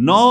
9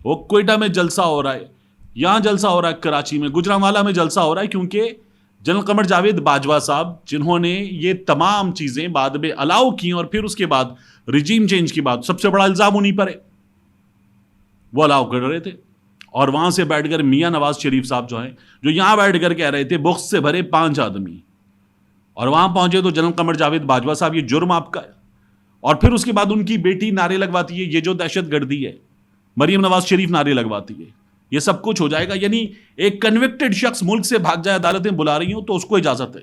وہ کوئٹہ میں جلسہ ہو رہا ہے, یہاں جلسہ ہو رہا ہے کراچی میں, گجرانوالہ میں جلسہ ہو رہا ہے, کیونکہ جنرل قمر جاوید باجوہ صاحب جنہوں نے یہ تمام چیزیں بعد میں الاؤ کی اور پھر اس کے بعد رجیم چینج کی بات, سب سے بڑا الزام انہیں پر ہے, وہ الاؤ کر رہے تھے. اور وہاں سے بیٹھ کر میاں نواز شریف صاحب جو ہیں, جو یہاں بیٹھ کر کہہ رہے تھے بغض سے بھرے 5 آدمی, اور وہاں پہنچے تو جنرل قمر جاوید باجوہ صاحب یہ جرم آپ کا ہے. اور پھر اس کے بعد ان کی بیٹی نعرے لگواتی ہے یہ جو دہشت گردی ہے, مریم نواز شریف نعرے لگواتی ہے, یہ سب کچھ ہو جائے گا. یعنی ایک کنوکٹڈ شخص ملک سے بھاگ جائے, عدالتیں بلا رہی ہوں تو اس کو اجازت ہے,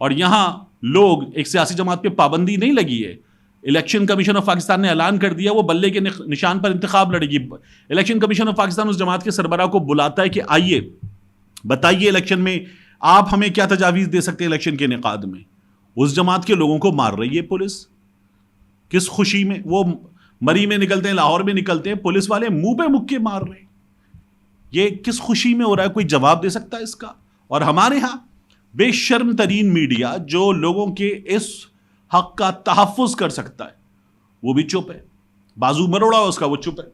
اور یہاں لوگ ایک سیاسی جماعت پہ پابندی نہیں لگی ہے. الیکشن کمیشن آف پاکستان نے اعلان کر دیا وہ بلے کے نشان پر انتخاب لڑے گی. الیکشن کمیشن آف پاکستان اس جماعت کے سربراہ کو بلاتا ہے کہ آئیے بتائیے الیکشن میں آپ ہمیں کیا تجاویز دے سکتے ہیں الیکشن کے انعقاد میں. اس جماعت کے لوگوں کو مار رہی ہے پولیس, کس خوشی میں؟ وہ مری میں نکلتے ہیں, لاہور میں نکلتے ہیں, پولیس والے منہ پہ مکے مار رہے ہیں. یہ کس خوشی میں ہو رہا ہے؟ کوئی جواب دے سکتا ہے اس کا؟ اور ہمارے ہاں بے شرم ترین میڈیا جو لوگوں کے اس حق کا تحفظ کر سکتا ہے وہ بھی چپ ہے, بازو مروڑا اس کا وہ چپ ہے.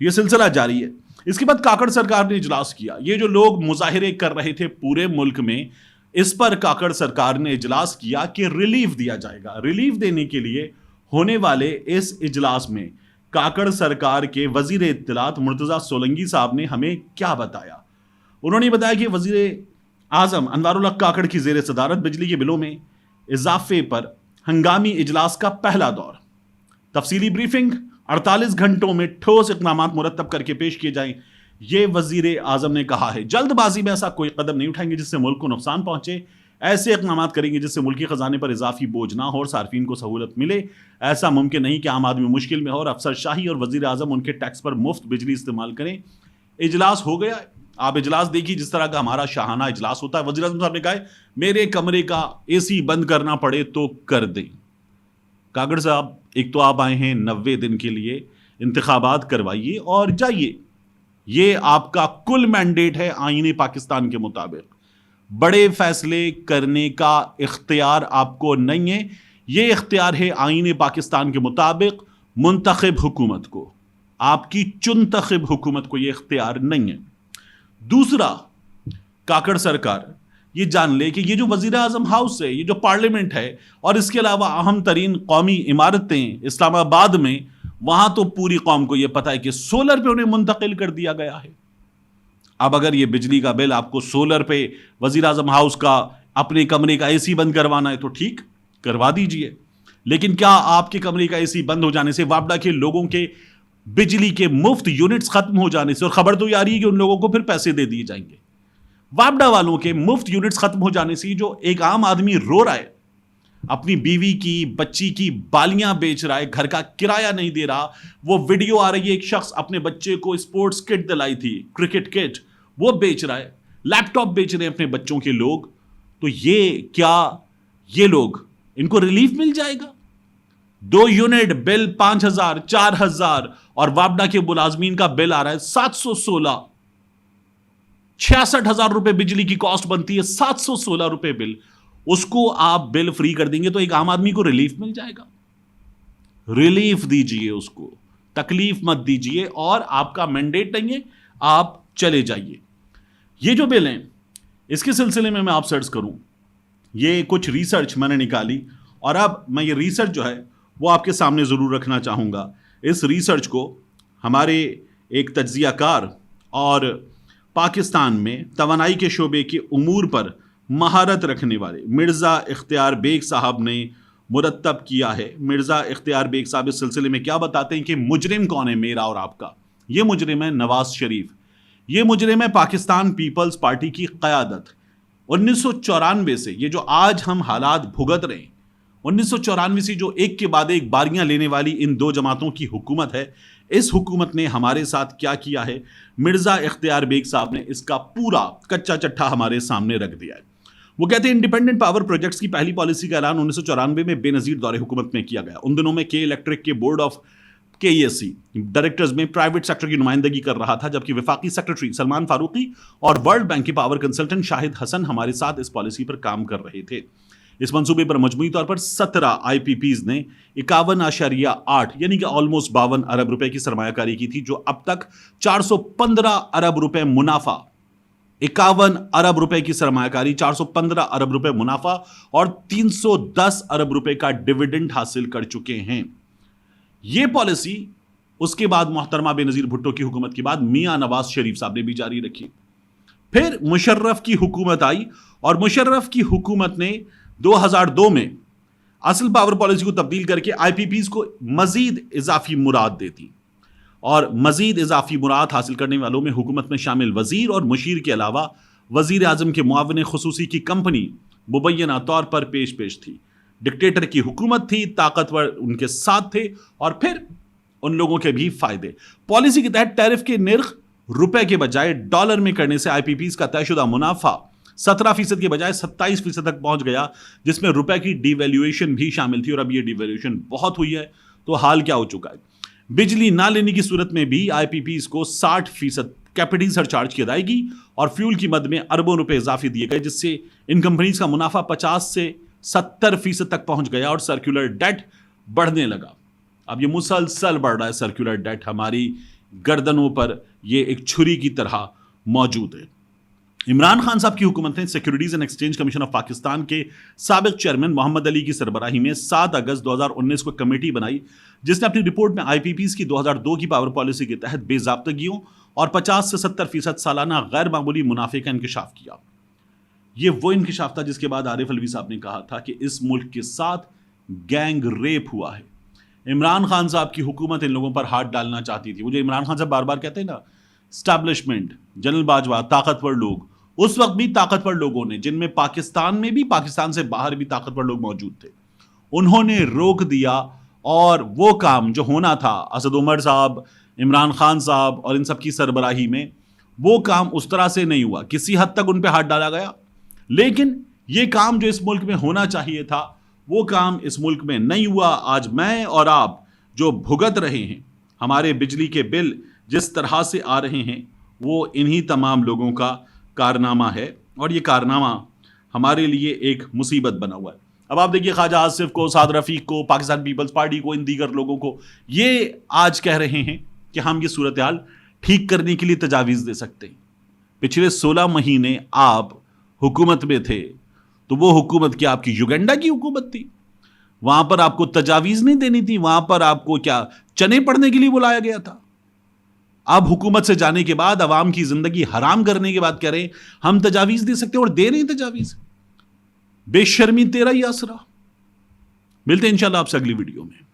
یہ سلسلہ جاری ہے. اس کے بعد کاکڑ سرکار نے اجلاس کیا. یہ جو لوگ مظاہرے کر رہے تھے پورے ملک میں, اس پر کاکڑ سرکار نے اجلاس کیا کہ ریلیف دیا جائے گا. ریلیف دینے کے لیے ہونے والے اس اجلاس میں کاکڑ سرکار کے وزیر اطلاعات مرتضیٰ سولنگی صاحب نے ہمیں کیا بتایا. انہوں نے بتایا کہ وزیر اعظم انوار الحق کاکڑ کی زیر صدارت بجلی کے بلوں میں اضافے پر ہنگامی اجلاس کا پہلا دور, تفصیلی بریفنگ 48 گھنٹوں میں ٹھوس اقدامات مرتب کر کے پیش کیے جائیں. یہ وزیر اعظم نے کہا ہے. جلد بازی میں ایسا کوئی قدم نہیں اٹھائیں گے جس سے ملک کو نقصان پہنچے. ایسے اقدامات کریں گے جس سے ملکی خزانے پر اضافی بوجھ نہ ہو اور صارفین کو سہولت ملے. ایسا ممکن نہیں کہ عام آدمی مشکل میں ہو اور افسر شاہی اور وزیر اعظم ان کے ٹیکس پر مفت بجلی استعمال کریں. اجلاس ہو گیا. آپ اجلاس دیکھیے جس طرح کا ہمارا شاہانہ اجلاس ہوتا ہے. وزیر اعظم صاحب نے کہا ہے میرے کمرے کا اے سی بند کرنا پڑے تو کر دیں. کاکڑ صاحب ایک تو آپ آئے ہیں 90 دن کے لیے, انتخابات کروائیے اور جائیے. یہ آپ کا کل مینڈیٹ ہے آئین پاکستان کے مطابق. بڑے فیصلے کرنے کا اختیار آپ کو نہیں ہے. یہ اختیار ہے آئین پاکستان کے مطابق منتخب حکومت کو. آپ کی چنتخب حکومت کو یہ اختیار نہیں ہے. دوسرا, کاکڑ سرکار یہ جان لے کہ یہ جو وزیر اعظم ہاؤس ہے, یہ جو پارلیمنٹ ہے, اور اس کے علاوہ اہم ترین قومی عمارتیں اسلام آباد میں, وہاں تو پوری قوم کو یہ پتا ہے کہ سولر پہ انہیں منتقل کر دیا گیا ہے. اب اگر یہ بجلی کا بل آپ کو سولر پہ وزیر اعظم ہاؤس کا اپنے کمرے کا اے سی بند کروانا ہے تو ٹھیک کروا دیجئے. لیکن کیا آپ کے کمرے کا اے سی بند ہو جانے سے, وابڈا کے لوگوں کے بجلی کے مفت یونٹس ختم ہو جانے سے, اور خبر تو یہ آ رہی ہے کہ ان لوگوں کو پھر پیسے دے دیے جائیں گے, وابڈا والوں کے مفت یونٹس ختم ہو جانے سے جو ایک عام آدمی رو رہا ہے, اپنی بیوی کی بچی کی بالیاں بیچ رہا ہے, گھر کا کرایہ نہیں دے رہا, وہ ویڈیو آ رہی ہے ایک شخص اپنے بچے کو اسپورٹس کٹ دلائی تھی, کرکٹ کٹ, وہ بیچ رہا ہے, لیپ ٹاپ بیچ رہے ہیں اپنے بچوں کے لوگ. تو یہ کیا یہ لوگ ان کو ریلیف مل جائے گا؟ 2 یونٹ بل 5,000 4,000, اور وابڈا کے ملازمین کا بل آ رہا ہے 716. 66,000 روپے بجلی کی کاسٹ بنتی ہے, 716 روپے بل. اس کو آپ بل فری کر دیں گے تو ایک عام آدمی کو ریلیف مل جائے گا. ریلیف دیجئے, اس کو تکلیف مت دیجئے, اور آپ کا مینڈیٹ نہیں ہے, آپ چلے جائیے. یہ جو بل ہیں اس کے سلسلے میں آپ سے عرض کروں, یہ کچھ ریسرچ میں نے نکالی, اور اب میں یہ ریسرچ جو ہے وہ آپ کے سامنے ضرور رکھنا چاہوں گا. اس ریسرچ کو ہمارے ایک تجزیہ کار اور پاکستان میں توانائی کے شعبے کے امور پر مہارت رکھنے والے مرزا اختیار بیگ صاحب نے مرتب کیا ہے. مرزا اختیار بیگ صاحب اس سلسلے میں کیا بتاتے ہیں کہ مجرم کون ہے میرا اور آپ کا. یہ مجرم ہے نواز شریف. یہ مجرم ہے پاکستان پیپلز پارٹی کی قیادت. 1994 سے یہ جو آج ہم حالات بھگت رہے ہیں, 1994 سے جو ایک کے بعد ایک باریاں لینے والی ان 2 جماعتوں کی حکومت ہے, اس حکومت نے ہمارے ساتھ کیا کیا ہے, مرزا اختیار بیگ صاحب نے اس کا پورا کچا چٹھا ہمارے سامنے رکھ دیا ہے. وہ کہتے ہیں انڈیپینڈنٹ پاور پروجیکٹس کی پہلی پالیسی کا اعلان 1994 میں بے نظیر دور حکومت میں کیا گیا. ان دنوں میں کے الیکٹرک کے بورڈ آف KESC ڈائریکٹرز میں پرائیویٹ سیکٹر کی نمائندگی کر رہا تھا, جبکہ وفاقی سیکرٹری سلمان فاروقی اور ورلڈ بینک کے پاور کنسلٹنٹ شاہد حسن ہمارے ساتھ اس پالیسی پر کام کر رہے تھے. اس منصوبے پر مجموعی طور پر 17 آئی پی پیز نے 51.8 یعنی کہ آلموسٹ 52 ارب روپے کی سرمایہ کاری کی تھی، جو اب تک 415 ارب روپے منافع، 51 ارب روپے کی سرمایہ کاری، 415 ارب روپے منافع اور 310 ارب روپے کا ڈیویڈنڈ حاصل کر چکے ہیں۔ یہ پالیسی اس کے بعد محترمہ بے نظیر بھٹو کی حکومت کے بعد میاں نواز شریف صاحب نے بھی جاری رکھی۔ پھر مشرف کی حکومت آئی اور مشرف کی حکومت نے 2002 میں اصل پاور پالیسی کو تبدیل کر کے آئی پی پیز کو مزید اضافی مراد دیتی، اور مزید اضافی مراد حاصل کرنے والوں میں حکومت میں شامل وزیر اور مشیر کے علاوہ وزیر اعظم کے معاون خصوصی کی کمپنی مبینہ طور پر پیش تھی۔ ڈکٹیٹر کی حکومت تھی، طاقتور ان کے ساتھ تھے، اور پھر ان لوگوں کے بھی فائدے۔ پالیسی کے تحت ٹیرف کے نرخ روپے کے بجائے ڈالر میں کرنے سے آئی پی پیز کا طے شدہ منافع 17% کے بجائے 27% تک پہنچ گیا، جس میں روپے کی ڈی ویلیویشن بھی شامل تھی، اور اب یہ ڈی ویلیویشن بہت ہوئی ہے تو حال کیا ہو چکا ہے۔ بجلی نہ لینے کی صورت میں بھی آئی پی پیز کو 60% کیپٹل سرچارج کی ادائیگی اور فیول کی مد میں اربوں روپے اضافی دیے گئے، جس سے ان کمپنیز کا منافع 50 سے 70% تک پہنچ گیا اور سرکولر ڈیٹ بڑھنے لگا۔ اب یہ مسلسل بڑھ رہا ہے، سرکولر ڈیٹ ہماری گردنوں پر یہ ایک چھری کی طرح موجود ہے۔ عمران خان صاحب کی حکومت نے securities and exchange commission of Pakistan کے سابق چیئرمین محمد علی کی سربراہی میں 7 اگست 2019 کو کمیٹی بنائی، جس نے اپنی رپورٹ میں آئی پی پیز کی 2002 کی پاور پالیسی کے تحت بے ضابطگیوں اور 50 سے 70% سالانہ غیر معمولی منافع کا انکشاف کیا۔ یہ وہ انکشاف تھا جس کے بعد عارف علوی صاحب نے کہا تھا کہ اس ملک کے ساتھ گینگ ریپ ہوا ہے۔ عمران خان صاحب کی حکومت ان لوگوں پر ہاتھ ڈالنا چاہتی تھی۔ وہ جو عمران خان صاحب بار بار کہتے ہیں نا، اسٹیبلشمنٹ، جنرل باجوہ، طاقتور لوگ، اس وقت بھی طاقتور لوگوں نے، جن میں پاکستان میں بھی، پاکستان سے باہر بھی طاقتور لوگ موجود تھے، انہوں نے روک دیا، اور وہ کام جو ہونا تھا اسد عمر صاحب، عمران خان صاحب اور ان سب کی سربراہی میں، وہ کام اس طرح سے نہیں ہوا۔ کسی حد تک ان پہ ہاتھ ڈالا گیا، لیکن یہ کام جو اس ملک میں ہونا چاہیے تھا وہ کام اس ملک میں نہیں ہوا۔ آج میں اور آپ جو بھگت رہے ہیں، ہمارے بجلی کے بل جس طرح سے آ رہے ہیں، وہ انہی تمام لوگوں کا کارنامہ ہے، اور یہ کارنامہ ہمارے لیے ایک مصیبت بنا ہوا ہے۔ اب آپ دیکھیے خواجہ آصف کو، سعد رفیق کو، پاکستان پیپلز پارٹی کو، ان دیگر لوگوں کو، یہ آج کہہ رہے ہیں کہ ہم یہ صورتحال ٹھیک کرنے کے لیے تجاویز دے سکتے ہیں۔ پچھلے 16 مہینے آپ حکومت میں تھے، تو وہ حکومت کیا آپ کی یوگینڈا کی حکومت تھی؟ وہاں پر آپ کو تجاویز نہیں دینی تھی، وہاں پر آپ کو کیا چنے پڑنے کے لیے بلایا گیا تھا؟ اب حکومت سے جانے کے بعد، عوام کی زندگی حرام کرنے کے بعد کہہ رہے ہیں ہم تجاویز دے سکتے ہیں، اور دے رہے ہیں تجاویز۔ بے شرمی تیرا ہی آسرا۔ ملتے ہیں انشاءاللہ آپ سے اگلی ویڈیو میں۔